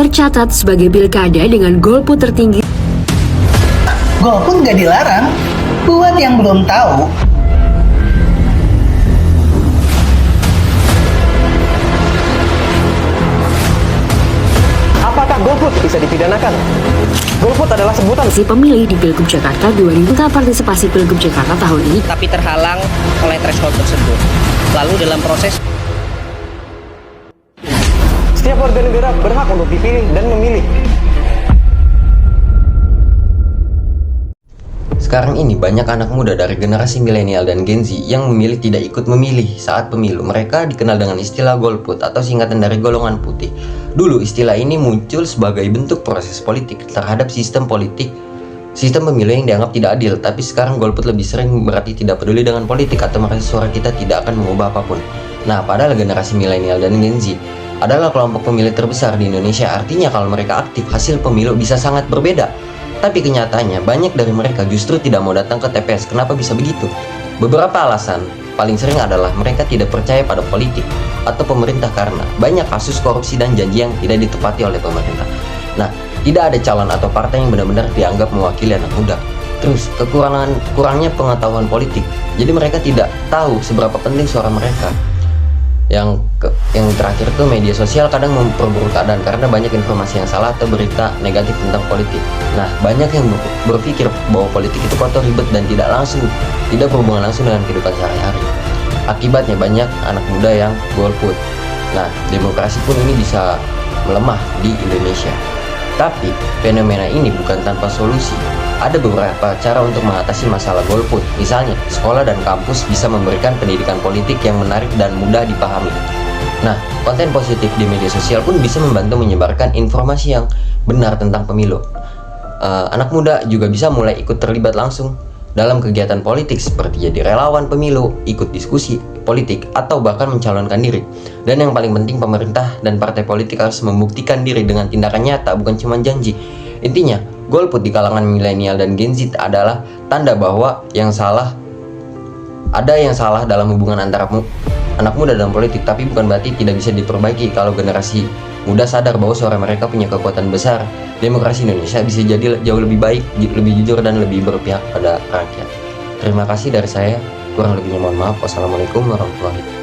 tercatat sebagai pilkada dengan golput tertinggi. Golput gak dilarang. Buat yang belum tahu, apakah golput bisa dipidanakan? Golput adalah sebutan Si pemilih di Pilgub Jakarta 2000 partisipasi Pilgub Jakarta tahun ini tapi terhalang oleh threshold tersebut. Lalu dalam proses setiap warga negara berhak untuk dipilih dan memilih. Sekarang ini banyak anak muda dari generasi milenial dan Gen Z yang memilih tidak ikut memilih saat pemilu. Mereka dikenal dengan istilah golput atau singkatan dari golongan putih. Dulu istilah ini muncul sebagai bentuk proses politik terhadap sistem pemilu yang dianggap tidak adil. Tapi sekarang golput lebih sering berarti tidak peduli dengan politik atau merasa suara kita tidak akan mengubah apapun. Nah, padahal generasi milenial dan Gen Z adalah kelompok pemilih terbesar di Indonesia. Artinya kalau mereka aktif, hasil pemilu bisa sangat berbeda. Tapi kenyataannya banyak dari mereka justru tidak mau datang ke TPS. Kenapa bisa begitu? Beberapa alasan paling sering adalah mereka tidak percaya pada politik atau pemerintah karena banyak kasus korupsi dan janji yang tidak ditepati oleh pemerintah. Nah, tidak ada calon atau partai yang benar-benar dianggap mewakili anak muda. Terus, kurangnya pengetahuan politik. Jadi mereka tidak tahu seberapa penting suara mereka. Yang terakhir tuh media sosial kadang memperburuk keadaan karena banyak informasi yang salah atau berita negatif tentang politik. Nah, banyak yang berpikir bahwa politik itu kotor, ribet, dan tidak berhubungan langsung dengan kehidupan sehari-hari. Akibatnya banyak anak muda yang golput. Nah, demokrasi pun ini bisa melemah di Indonesia. Tapi fenomena ini bukan tanpa solusi. Ada beberapa cara untuk mengatasi masalah golput. Misalnya, sekolah dan kampus bisa memberikan pendidikan politik yang menarik dan mudah dipahami. Nah, konten positif di media sosial pun bisa membantu menyebarkan informasi yang benar tentang pemilu. Anak muda juga bisa mulai ikut terlibat langsung dalam kegiatan politik seperti jadi relawan pemilu, ikut diskusi politik, atau bahkan mencalonkan diri. Dan yang paling penting, pemerintah dan partai politik harus membuktikan diri dengan tindakan nyata, bukan cuma janji. Intinya, golput di kalangan milenial dan Gen Z adalah tanda bahwa ada yang salah dalam hubungan antara anak muda dan politik, tapi bukan berarti tidak bisa diperbaiki. Kalau generasi muda sadar bahwa suara mereka punya kekuatan besar, demokrasi Indonesia bisa jadi jauh lebih baik, lebih jujur, dan lebih berpihak pada rakyat. Terima kasih dari saya, kurang lebihnya mohon maaf. Wassalamualaikum warahmatullahi wabarakatuh.